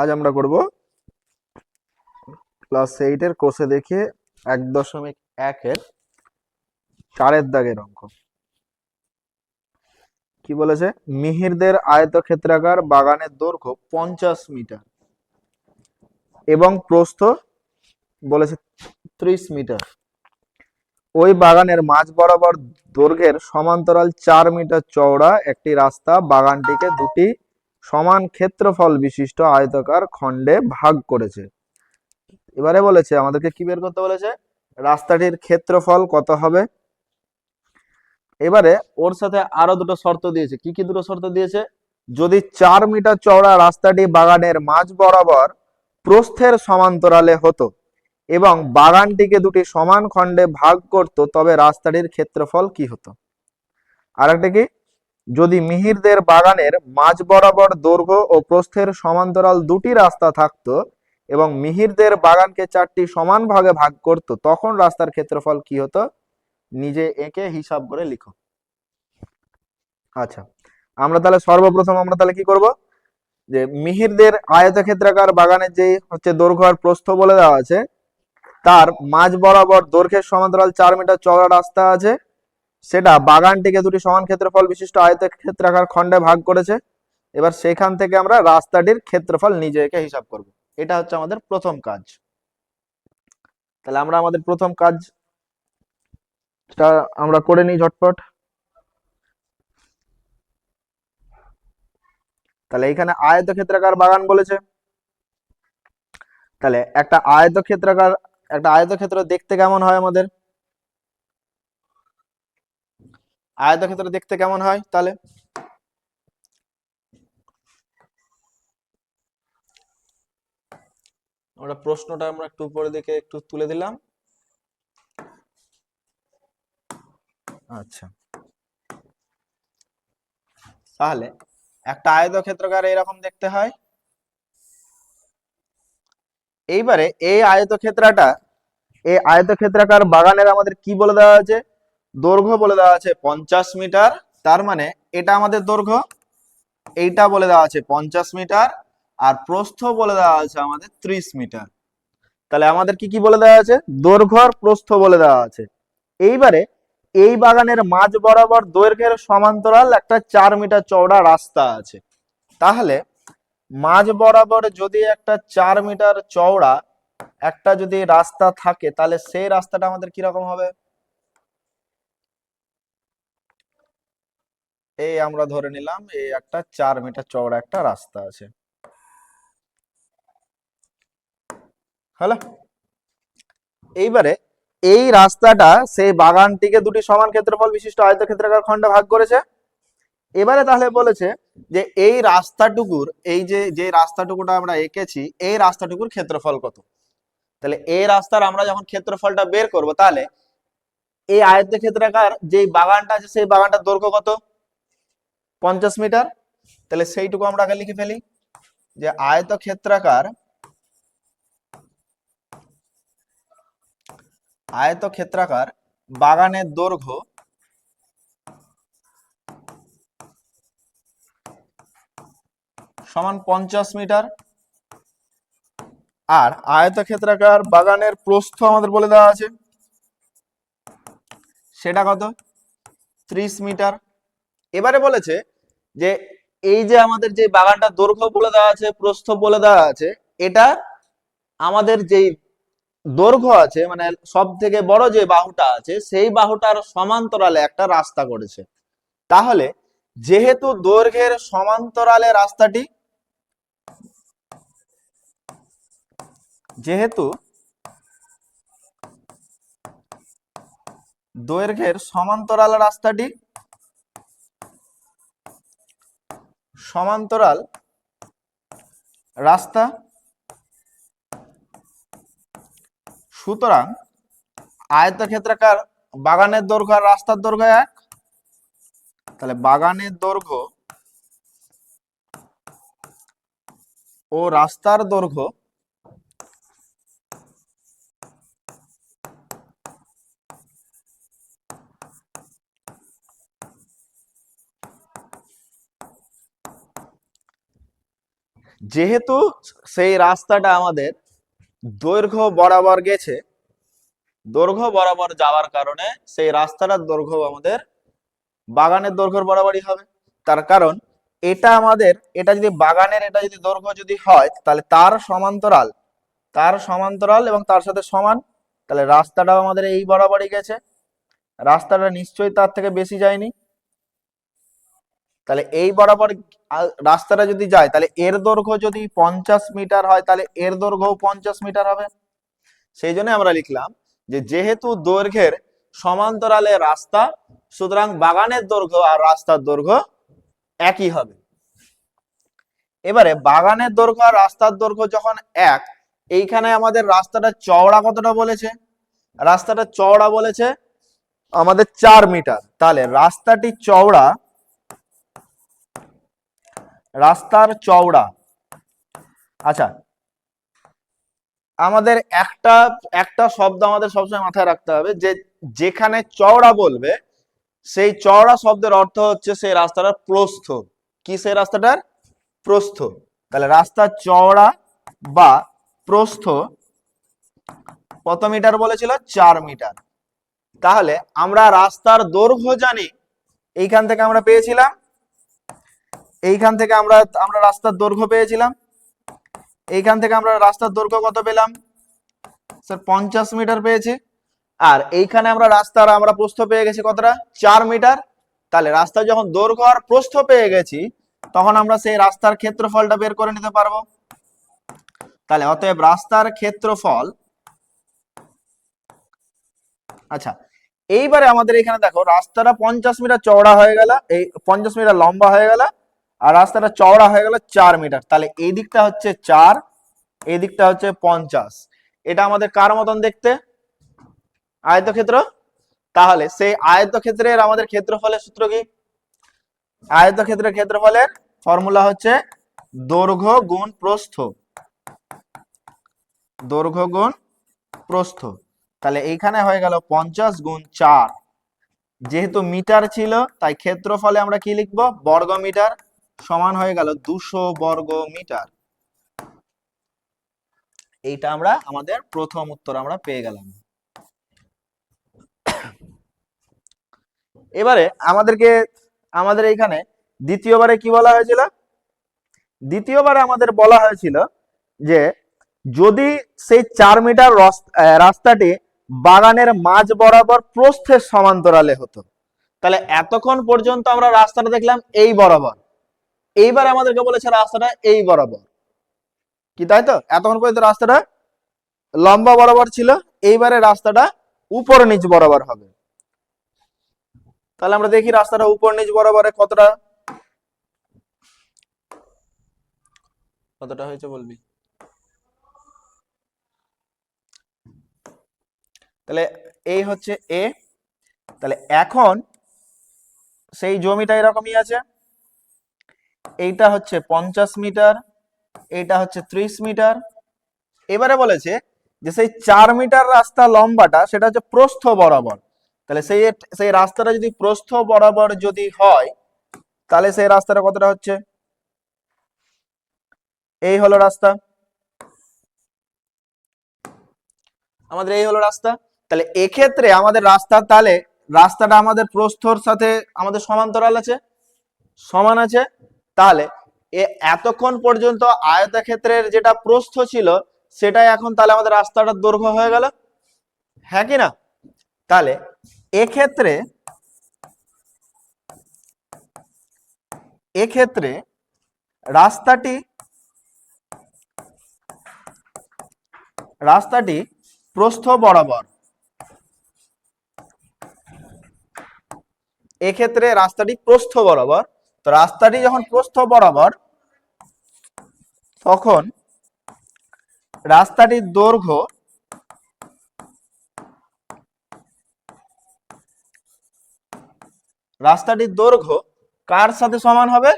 আজ আমরা করব ক্লাস 8 এর কোষে দেখিয়ে 1.1 এর 4 দাগের অঙ্ক। কি বলেছে? মিহিরদের আয়তক্ষেত্রাকার বাগানের দৈর্ঘ্য 50 মিটার এবং প্রস্থ বলেছে 30 মিটার। ওই বাগানের মাঝ বরাবর দৈর্ঘ্যের সমান্তরাল 4 মিটার চওড়া একটি রাস্তা বাগানটিকে দুটি সমান ক্ষেত্রফল বিশিষ্ট আয়তাকার খণ্ডে ভাগ করেছে। এবারে বলেছে আমাদেরকে কি বের করতে বলেছে, রাস্তাটির ক্ষেত্রফল কত হবে। এবারে ওর সাথে আরো দুটো শর্ত দিয়েছে। কি কি দুটো শর্ত দিয়েছে? যদি 4 মিটার চওড়া রাস্তাটি বাগানের মাঝ বরাবর প্রস্থের সমান্তরালে হতো এবং বাগানটিকে দুটি সমান খণ্ডে ভাগ করত, তবে রাস্তাটির ক্ষেত্রফল কি হতো। আর একটা কি, যদি মিহিরদের বাগানের মাঝ বরাবর দৈর্ঘ্য ও প্রস্থের সমান্তরাল দুটি রাস্তা থাকতো এবং মিহিরদের বাগানকে 4টি সমান ভাগে ভাগ করত, তখন রাস্তার ক্ষেত্রফল কি হতো। নিজে এঁকে হিসাব করে লিখো। আচ্ছা, আমরা তাহলে সর্বপ্রথম কি করব, যে মিহিরদের আয়তক্ষেত্রাকার বাগানের যে হচ্ছে দৈর্ঘ্য আর প্রস্থ বলে দেওয়া আছে, তার মাঝ বরাবর দৈর্ঘ্যের সমান্তরাল 4 মিটার চওড়া রাস্তা আছে, সেটা বাগানটিকে দুটি সমান ক্ষেত্রফল বিশিষ্ট আয়তক্ষেত্রাকার খণ্ডে ভাগ করেছে। এবার সেখান থেকে আমরা রাস্তাটির ক্ষেত্রফল নিজে এঁকে হিসাব করব। এটা হচ্ছে আমাদের প্রথম কাজ। তাহলে আমরা আমাদের প্রথম কাজটা আমরা করে নিই ঝটপট। তাহলে এখানে আয়তক্ষেত্রাকার বাগান বলেছে, তাহলে একটা আয়তক্ষেত্র দেখতে কেমন হয় আমাদের? আয়তক্ষেত্র দেখতে কেমন হয়? তাহলে আমরা প্রশ্নটা আমরা একটু উপরে দিকে একটু তুলে দিলাম। আচ্ছা, তাহলে একটা আয়তক্ষেত্রাকার এরকম দেখতে হয়। এইবারে এই আয়তক্ষেত্রাকার বাগানের আমাদের কি বলে দেওয়া আছে? দৈর্ঘ্য বলে দেওয়া আছে 50 মিটার। তার মানে এটা আমাদের দৈর্ঘ্য, এইটা বলে দেওয়া আছে 50 মিটার, আর প্রস্থ বলে দেওয়া আছে আমাদের 30 মিটার। তাহলে আমাদের কি কি বলে দেওয়া আছে? দৈর্ঘ্য আর প্রস্থ বলে দেওয়া আছে। এইবারে এই বাগানের মাঝ বরাবর দৈর্ঘ্যের সমান্তরাল একটা 4 মিটার চওড়া রাস্তা আছে। তাহলে মাঝ বরাবর যদি একটা 4 মিটার চওড়া একটা যদি রাস্তা থাকে, তাহলে সেই রাস্তাটা আমাদের কিরকম হবে? এই আমরা ধরে নিলাম এই একটা 4 মিটার চওড়া একটা রাস্তা আছে। হলো? এইবারে এই রাস্তাটা সেই বাগানটিকে দুটি সমান ক্ষেত্রফল বিশিষ্ট আয়তক্ষেত্রাকার খণ্ডে ভাগ করেছে। এবারে তাহলে বলেছে যে এই রাস্তাটুকুর, এই যে যে রাস্তাটুকুটা আমরা এঁকেছি, এই রাস্তাটুকুর ক্ষেত্রফল কত। তাহলে এই রাস্তার আমরা যখন ক্ষেত্রফলটা বের করব, তাহলে এই আয়তক্ষেত্রাকার যে বাগানটা আছে সেই বাগানটার দৈর্ঘ্য কত? 50 মিটার। তাহলে সেইটুকু আমরা আগে লিখে ফেলি, যে আয়তক্ষেত্রাকার বাগানের দৈর্ঘ্য সমান 50 মিটার, আর আয়তক্ষেত্রাকার বাগানের প্রস্থ আমাদের বলে দেওয়া আছে, সেটা কত? 30 মিটার। এবারে বলেছে যে এই যে আমাদের যে বাগানটা দৈর্ঘ্য বলে দেওয়া আছে, প্রস্থ বলে দেওয়া আছে, এটা আমাদের যেই দৈর্ঘ্য আছে, মানে সব থেকে বড় যে বাহুটা আছে, সেই বাহুটার সমান্তরালে একটা রাস্তা করেছে। তাহলে যেহেতু দৈর্ঘ্যের সমান্তরালে রাস্তাটি, যেহেতু দৈর্ঘ্যের সমান্তরাল রাস্তাটি সমান্তরাল রাস্তা, সুতরাং আয়তক্ষেত্রাকার বাগানের দৈর্ঘ্য আর রাস্তার দৈর্ঘ্য এক। তাহলে বাগানের দৈর্ঘ্য ও রাস্তার দৈর্ঘ্য যেহেতু সেই রাস্তাটা আমাদের দৈর্ঘ্য বরাবর গেছে, দৈর্ঘ্য বরাবর যাওয়ার কারণে সেই রাস্তাটার দৈর্ঘ্য আমাদের বাগানের দৈর্ঘ্যের বরাবরই হবে। তার কারণ এটা যদি বাগানের এটা যদি দৈর্ঘ্য যদি হয়, তাহলে তার সমান্তরাল এবং তার সাথে সমান, তাহলে রাস্তাটাও আমাদের এই বরাবরই গেছে, রাস্তাটা নিশ্চয়ই তার থেকে বেশি যায়নি। তাহলে এই বরাবর রাস্তাটা যদি যায়, তাহলে এর দৈর্ঘ্য যদি 50 মিটার হয়, তাহলে এর দৈর্ঘ্য 50 মিটার হবে। সেই জন্য আমরা লিখলাম যে যেহেতু দৈর্ঘ্যের সমান্তরালে রাস্তা, সুতরাং বাগানের দৈর্ঘ্য আর রাস্তার দৈর্ঘ্য একই হবে। এবারে বাগানের দৈর্ঘ্য আর রাস্তার দৈর্ঘ্য যখন এক, এইখানে আমাদের রাস্তাটা চওড়া কতটা বলেছে? রাস্তাটা চওড়া বলেছে আমাদের 4 মিটার। তাহলে রাস্তার চওড়া, আচ্ছা, আমাদের একটা একটা শব্দ আমাদের সবসময় মাথায় রাখতে হবে, যে যেখানে চওড়া বলবে সেই চওড়া শব্দের অর্থ হচ্ছে সেই রাস্তাটার প্রস্থ। কি সেই রাস্তাটার প্রস্থ। তাহলে রাস্তার চওড়া বা প্রস্থ কত মিটার বলেছিল? 4 মিটার। তাহলে আমরা রাস্তার দৈর্ঘ্য জানি, এইখান থেকে আমরা পেয়েছিলাম, এইখান থেকে আমরা রাস্তার দৈর্ঘ্য পেয়েছিলাম, এইখান থেকে আমরা রাস্তার দৈর্ঘ্য কত পেলাম স্যার? 50 মিটার পেয়েছি। আর এইখানে আমরা প্রস্থ পেয়ে গেছি কতটা? 4 মিটার। তাহলে রাস্তা যখন দৈর্ঘ্য আর প্রস্থ পেয়ে গেছি, তখন আমরা সেই রাস্তার ক্ষেত্রফলটা বের করে নিতে পারবো। তাহলে অতএব রাস্তার ক্ষেত্রফল, আচ্ছা, এইবারে আমাদের এখানে দেখো রাস্তাটা 50 মিটার চওড়া হয়ে গেল, এই 50 মিটার লম্বা হয়ে গেল, আর রাস্তাটা চওড়া হয়ে গেল 4 মিটার। তাহলে এই দিকটা হচ্ছে 4, এই দিকটা হচ্ছে 50। এটা আমাদের কার মতন দেখতে? আয়তক্ষেত্র। তাহলে সেই আয়তক্ষেত্রের আমাদের ক্ষেত্রফলের সূত্র কি? আয়তক্ষেত্রের ক্ষেত্রফলের ফর্মুলা হচ্ছে দৈর্ঘ্য গুণ প্রস্থ। দৈর্ঘ্য গুণ প্রস্থ। তাহলে এইখানে হয়ে গেল 50 গুণ 4। যেহেতু মিটার ছিল, তাই ক্ষেত্রফলে আমরা কি লিখবো? বর্গ মিটার, সমান হয়ে গেল 200 বর্গ মিটার। এইটা আমরা আমাদের প্রথম উত্তর আমরা পেয়ে গেলাম। এবারে আমাদের এইখানে দ্বিতীয়বারে কি বলা হয়েছিল? দ্বিতীয়বারে আমাদের বলা হয়েছিল যে যদি সেই 4 মিটার রাস্তাটি বাগানের মাঝ বরাবর প্রস্থের সমান্তরালে হতো, তাহলে এতক্ষণ পর্যন্ত আমরা রাস্তাটা দেখলাম এই বরাবর, এইবার আমাদেরকে বলেছে রাস্তাটা এই বরাবর, কি তাই তো? এতক্ষণ পর্যন্ত রাস্তাটা লম্বা বরাবর ছিল, এইবারে রাস্তাটা উপর নিচ বরাবর হবে। তাহলে আমরা দেখি রাস্তাটা উপর নিচ বরাবরে কতটা হয়েছে বলবি। তাহলে এই হচ্ছে এ। তাহলে এখন সেই জমিটা এরকমই আছে, এইটা হচ্ছে 50 মিটার, এইটা হচ্ছে 30 মিটার। এবারে বলেছে যে সেই 4 মিটার রাস্তা লম্বাটা সেটা হচ্ছে প্রস্থ বরাবর। তাহলে সেই রাস্তাটা যদি প্রস্থ বরাবর যদি হয়, তাহলে সেই রাস্তাটা কতটা হচ্ছে? এই হলো রাস্তা, আমাদের এই হলো রাস্তা। তাহলে এক্ষেত্রে আমাদের রাস্তাটা আমাদের প্রস্থর সাথে আমাদের সমান্তরাল আছে, সমান আছে। তাহলে এতক্ষণ পর্যন্ত আয়তক্ষেত্রের যেটা প্রস্থ ছিল, সেটাই এখন তাহলে আমাদের রাস্তাটার দৈর্ঘ্য হয়ে গেল, হ্যাঁ কি না? তাহলে এক্ষেত্রে রাস্তাটি প্রস্থ বরাবর, এক্ষেত্রে রাস্তাটি প্রস্থ বরাবর। তো রাস্তাটি যখন প্রস্থ বরাবর, তখন রাস্তাটির দৈর্ঘ্য কার সাথে সমান হবে?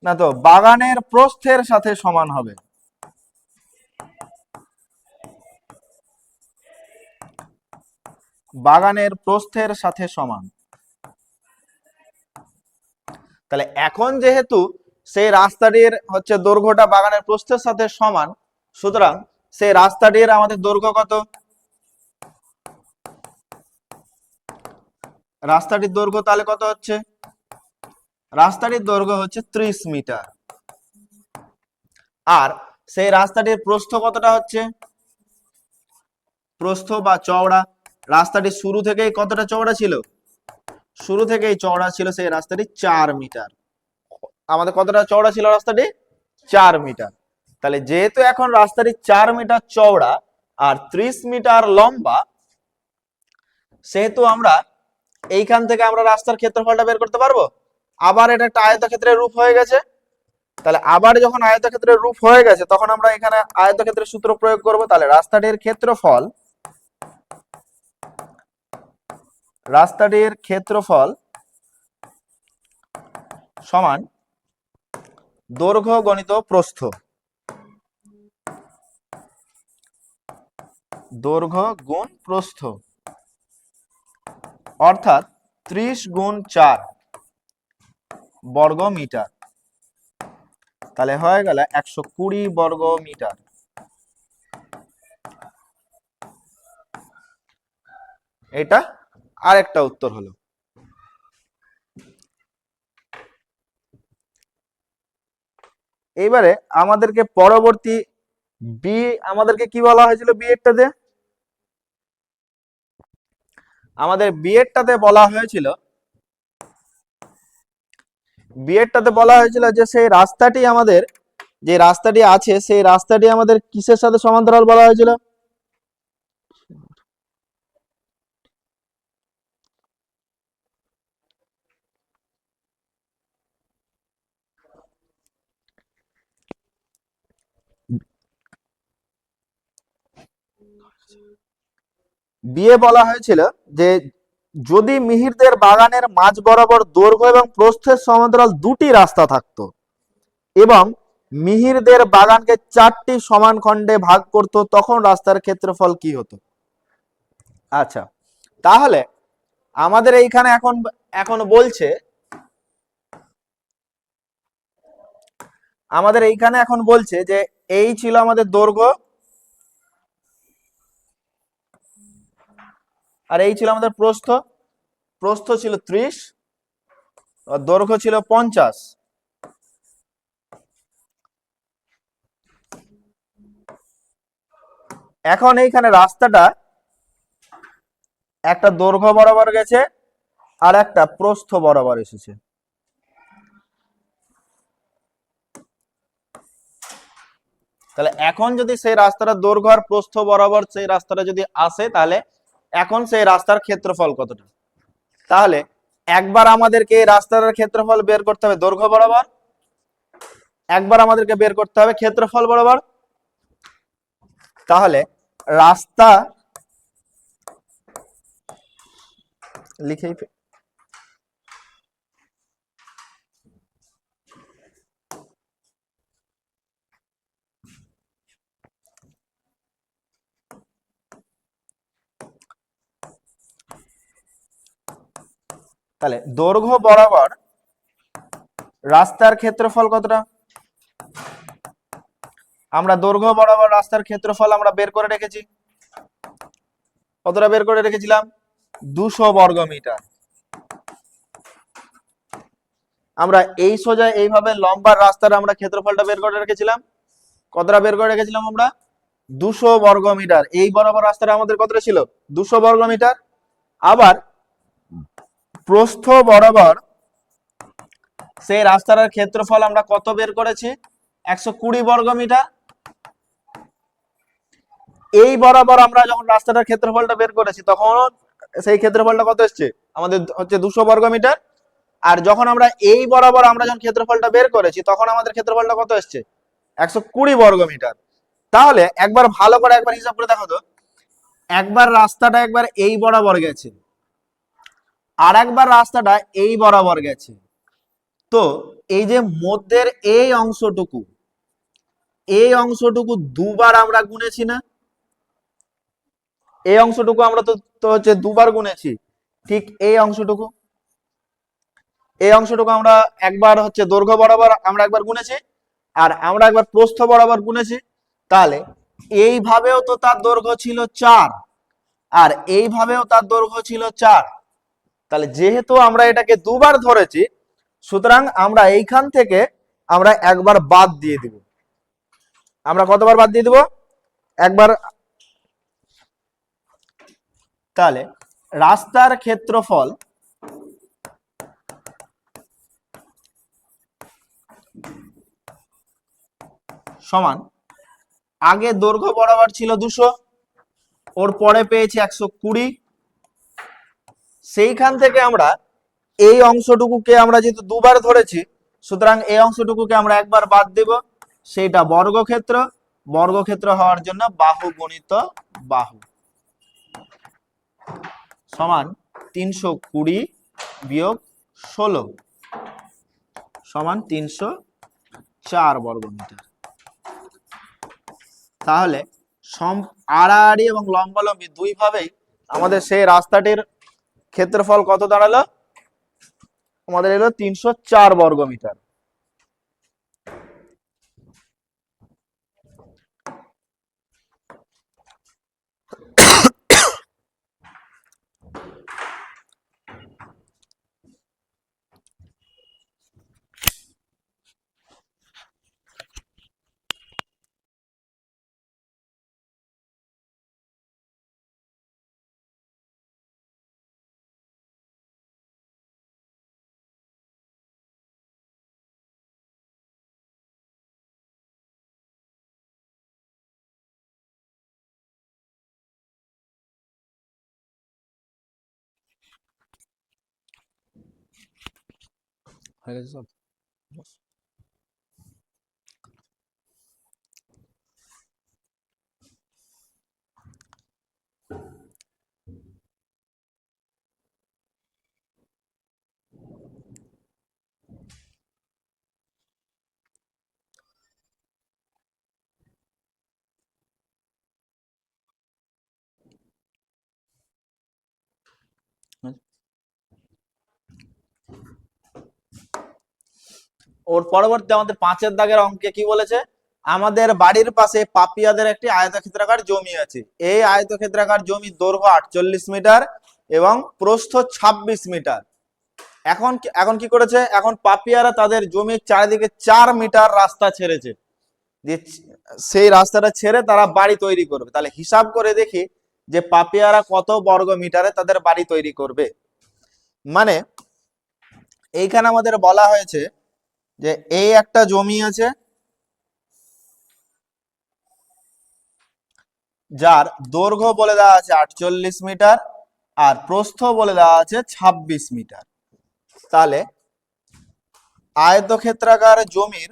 না তো বাগানের প্রস্থের সাথে সমান হবে। বাগানের প্রস্থের সাথে সমান। তাহলে এখন যেহেতু সেই রাস্তাটির হচ্ছে দৈর্ঘ্যটা বাগানের প্রস্থের সাথে সমান, সুতরাং সেই রাস্তাটির আমাদের দৈর্ঘ্য কত? রাস্তাটির দৈর্ঘ্য তাহলে কত হচ্ছে? রাস্তাটির দৈর্ঘ্য হচ্ছে 30 মিটার। আর সেই রাস্তাটির প্রস্থ কতটা হচ্ছে? প্রস্থ বা চওড়া, রাস্তাটি শুরু থেকেই কতটা চওড়া ছিল? শুরু থেকেই চওড়া ছিল সেই রাস্তাটি 4 মিটার। আমাদের কতটা চওড়া ছিল রাস্তাটি? 4 মিটার। তাহলে যেহেতু এখন রাস্তাটি 4 মিটার চওড়া আর 30 মিটার লম্বা, সেহেতু আমরা এইখান থেকে আমরা রাস্তার ক্ষেত্রফলটা বের করতে পারবো। আবার এটা একটা আয়তক্ষেত্রের রূপ হয়ে গেছে। তাহলে আবার যখন আয়তক্ষেত্রের রূপ হয়ে গেছে তখন আমরা এখানে আয়তক্ষেত্রের সূত্র প্রয়োগ করব। তাহলে রাস্তাটির ক্ষেত্রফল সমান দৈর্ঘ্য গণিত প্রস্থ। দৈর্ঘ্য গুণ প্রস্থ অর্থাৎ 30 গুণ 4 বর্গ মিটার। তাহলে হয়ে গেল 120 বর্গ মিটার। এটা আরেকটা উত্তর হলো। এইবারে আমাদেরকে পরবর্তী বি, আমাদেরকে কি বলা হয়েছিল বিএডটাতে? আমাদের বিএডটাতে বলা হয়েছিল যে সেই রাস্তাটি আমাদের, যে রাস্তাটি আছে সেই রাস্তাটি আমাদের কিসের সাথে সমান্তরাল বলা হয়েছিল? বিয়ে বলা হয়েছিল যে যদি মিহিরদের বাগানের মাঝ বরাবর দৈর্ঘ্য এবং প্রস্থের সমান্তরাল দুটি রাস্তা থাকতো এবং মিহিরদের বাগানকে 4টি সমান খণ্ডে ভাগ করত, তখন রাস্তার ক্ষেত্রফল কি হতো? আচ্ছা, তাহলে আমাদের এইখানে এখন বলছে, যে এই ছিল আমাদের দৈর্ঘ্য আর এই ছিল আমাদের প্রস্থ। প্রস্থ ছিল 30 আর দৈর্ঘ্য ছিল 50। এখন এইখানে রাস্তাটা একটা দৈর্ঘ্য বরাবর গেছে আর একটা প্রস্থ বরাবর এসেছে। তাহলে এখন যদি সেই রাস্তাটা দৈর্ঘ্য আর প্রস্থ বরাবর সেই রাস্তাটা যদি আসে, তাহলে এখন সেই রাস্তার ক্ষেত্রফল কতটা? তাহলে একবার আমাদেরকে এই রাস্তার ক্ষেত্রফল বের করতে হবে দৈর্ঘ্য বরাবর, একবার আমাদেরকে বের করতে হবে ক্ষেত্রফল বরাবর। তাহলে রাস্তা লিখেই তাহলে দৈর্ঘ্য বরাবর রাস্তার ক্ষেত্রফল কতটা? আমরা দৈর্ঘ্য বরাবর রাস্তার ক্ষেত্রফল আমরা বের করে রেখেছি। কতটা বের করে রেখেছিলাম? 200 বর্গ মিটার। আমরা এই সোজা এইভাবে লম্বা রাস্তার আমরা ক্ষেত্রফলটা বের করে রেখেছিলাম। কতটা বের করে রেখেছিলাম আমরা? 200 বর্গ মিটার। এই বরাবর রাস্তাটা আমাদের কতটা ছিল? 200 বর্গ মিটার। আবার প্রস্থ বরাবর সেই রাস্তাটার ক্ষেত্রফল আমরা কত বের করেছি? 120 বর্গ মিটার। এই বরাবর আমরা যখন রাস্তাটার ক্ষেত্রফলটা বের করেছি তখন সেই ক্ষেত্রফলটা কত এসছে? আমাদের হচ্ছে 200 বর্গ মিটার। আর যখন আমরা এই বরাবর আমরা যখন ক্ষেত্রফলটা বের করেছি তখন আমাদের ক্ষেত্রফলটা কত এসছে? 120 বর্গ মিটার। তাহলে একবার ভালো করে একবার হিসাব করে দেখো তো, একবার রাস্তাটা একবার এই বরাবর গেছে আর একবার রাস্তাটা এই বরাবর গেছে, তো এই যে মধ্যের এই অংশটুকু দুবার আমরা গুনেছি না? এই অংশটুকু আমরা তো হচ্ছে দুবার গুনেছি। ঠিক এই অংশটুকু, এই অংশটুকু আমরা একবার হচ্ছে দৈর্ঘ্য বরাবর আমরা একবার গুনেছি, আর আমরা একবার প্রস্থ বরাবর গুনেছি। তাহলে এইভাবেও তো তার দৈর্ঘ্য ছিল 4, আর এইভাবেও তার দৈর্ঘ্য ছিল 4। তাহলে যেহেতু আমরা এটাকে দুবার ধরেছি, সুতরাং আমরা এইখান থেকে আমরা একবার বাদ দিয়ে দিব। আমরা কতবার বাদ দিয়ে দিব? একবার। তাহলে রাস্তার ক্ষেত্রফল সমান, আগে দৈর্ঘ্য বরাবর ছিল 200, ওর পরে পেয়েছি 120। সেইখান থেকে আমরা এই অংশটুকুকে আমরা যেহেতু দুবার ধরেছি, সুতরাং এই অংশটুকুকে আমরা একবার বাদ দেব, সেইটা বর্গক্ষেত্র। বর্গক্ষেত্র হওয়ার জন্য বাহু গুণিত বাহু সমান 320 বিয়োগ 16 সমান 304 বর্গমিটার। তাহলে আড়াআড়ি এবং লম্বালম্বি দুই ভাবেই আমাদের সেই রাস্তাটির ক্ষেত্রফল কত দাঁড়ালো? আমাদের এলো 304 বর্গমিটার। হয়ে গেছে সব? ওর পরবর্তী আমাদের 5-এর দাগের অঙ্কে কি বলেছে? আমাদের বাড়ির পাশে পাপিয়াদের একটি আয়তক্ষেত্রাকার জমি আছে। এই আয়তক্ষেত্রাকার জমির দৈর্ঘ্য 48 মিটার এবং প্রস্থ 26 মিটার। এখন এখন কি করেছে? এখন পাপিয়ারা তাদের জমির চারিদিকে 4 মিটার রাস্তা ছেড়েছে, যে সেই রাস্তাটা ছেড়ে তারা বাড়ি তৈরি করবে। তাহলে হিসাব করে দেখি যে পাপিয়ারা কত বর্গ মিটারে তাদের বাড়ি তৈরি করবে। মানে এইখানে আমাদের বলা হয়েছে যে এই একটা জমি আছে, যার দৈর্ঘ্য বলে দেওয়া আছে 48 মিটার আর প্রস্থ বলে দেওয়া আছে 26 মিটার। তাহলে আয়তক্ষেত্রাকার জমির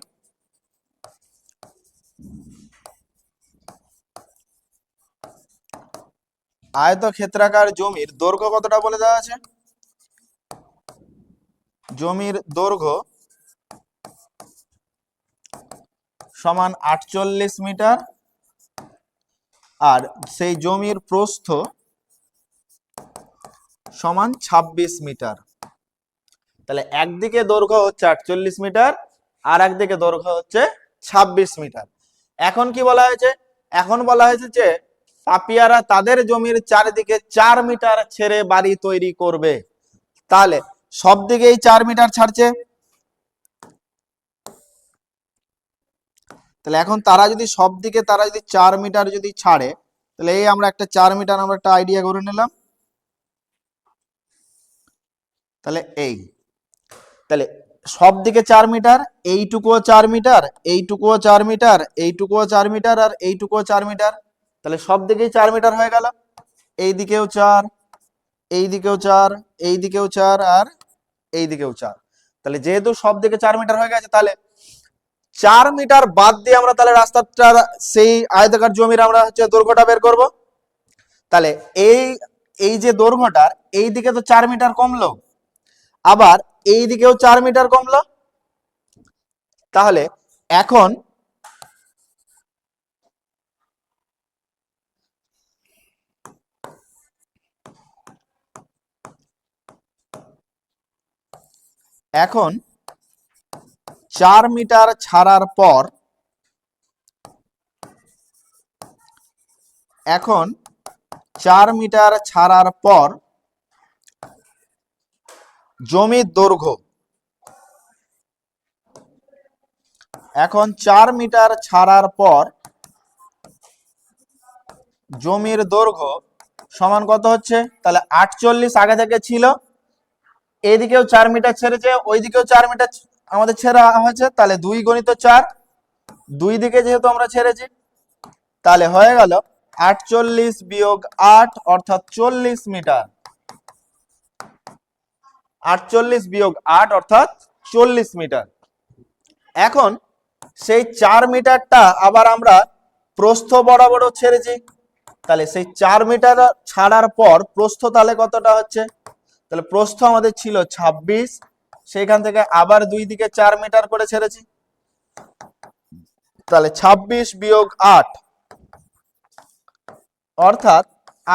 দৈর্ঘ্য কতটা বলে দেওয়া আছে? জমির দৈর্ঘ্য সমান 48 মিটার, আর সেই জমির প্রস্থ সমান 26 মিটার। তাহলে একদিকে দৈর্ঘ্য হচ্ছে 48 মিটার আর একদিকে দৈর্ঘ্য হচ্ছে 26 মিটার। এখন কি বলা হয়েছে? এখন বলা হয়েছে যে পাপিয়ারা তাদের জমির চারিদিকে 4 মিটার ছেড়ে বাড়ি তৈরি করবে। তাহলে সব দিকেই 4 মিটার ছাড়ছে। তাহলে এখন তারা যদি সব দিকে 4 মিটার যদি ছাড়ে, তাহলে এই আমরা একটা 4 মিটার আমরা একটা আইডিয়া করে নিলাম। তাহলে তাহলে সব দিকে 4 মিটার, এইটুকুও 4 মিটার, এইটুকুও 4 মিটার, এইটুকুও 4 মিটার আর এইটুকুও 4 মিটার। তাহলে সব দিকেই 4 মিটার হয়ে গেল। এই দিকেও 4, এই দিকেও 4, এই দিকেও 4 আর এই দিকেও 4। তাহলে যেহেতু সব দিকে 4 মিটার হয়ে গেছে, তাহলে 4 মিটার বাদ দিয়ে আমরা তাহলে রাস্তাটা সেই আয়তাকার জমির আমরা হচ্ছে দৈর্ঘ্যটা বের করব। তাহলে এই এই যে দৈর্ঘ্যটার এই দিকে তো 4 মিটার কমলো, আবার এই দিকেও 4 মিটার কমলো। তাহলে এখন এখন 4 মিটার ছাড়ার পর জমির দৈর্ঘ্য, জমির দৈর্ঘ্য সমান কত হচ্ছে? তাহলে 48 আগে থেকে ছিল, এইদিকেও 4 মিটার ছেড়েছে, ওইদিকেও 4 মিটার আমাদের ছেড়া হয়েছে, তাহলে 2 গুণিত 4, দুই দিকে যেহেতু আমরা ছেড়েছি, তাহলে হয়ে গেল 48 বিয়োগ 8 অর্থাৎ 40 মিটার। 48 বিয়োগ 8 অর্থাৎ 40 মিটার। এখন সেই 4 মিটারটা আবার আমরা প্রস্থ বরাবরও ছেড়েছি, তাহলে সেই 4 মিটার ছাড়ার পর প্রস্থ তাহলে কতটা হচ্ছে? তাহলে প্রস্থ আমাদের ছিল 26, সেইখান থেকে আবার দুই দিকে 4 মিটার করে ছেড়েছি, তাহলে 26 বিয়োগ 8 অর্থাৎ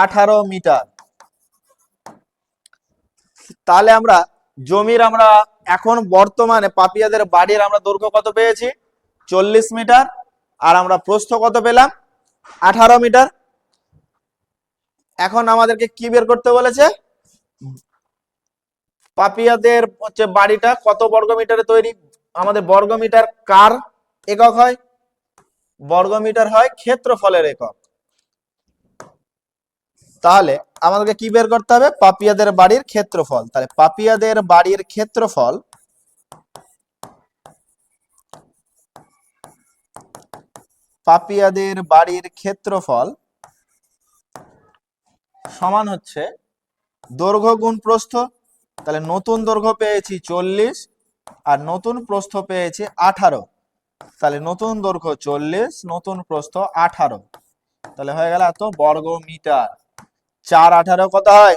18 মিটার। তাহলে আমরা জমির আমরা এখন বর্তমানে পাপিয়াদের বাড়ির আমরা দৈর্ঘ্য কত পেয়েছি? 40 মিটার, আর আমরা প্রস্থ কত পেলাম? 18 মিটার। এখন আমাদেরকে কি বের করতে বলেছে? পাপিয়াদের হচ্ছে বাড়িটা কত বর্গ মিটারে তৈরি? আমাদের বর্গ মিটার কার একক হয়? বর্গ মিটার হয় ক্ষেত্রফলের একক। তাহলে আমাদেরকে কি বের করতে হবে? পাপিয়াদের বাড়ির ক্ষেত্রফল। তাহলে পাপিয়াদের বাড়ির ক্ষেত্রফল সমান হচ্ছে দৈর্ঘ্য গুণ প্রস্থ। তাহলে নতুন দৈর্ঘ্য পেয়েছি 40 আর নতুন প্রস্থ পেয়েছি 18, তাহলে নতুন দৈর্ঘ্য 40, নতুন প্রস্থ 18, তাহলে হয়ে গেল এত বর্গ মিটার। 4 18 কত হয়?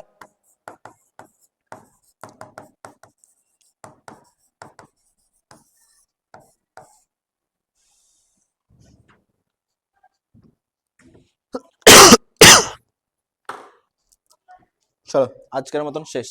চলো আজকের মতন শেষ।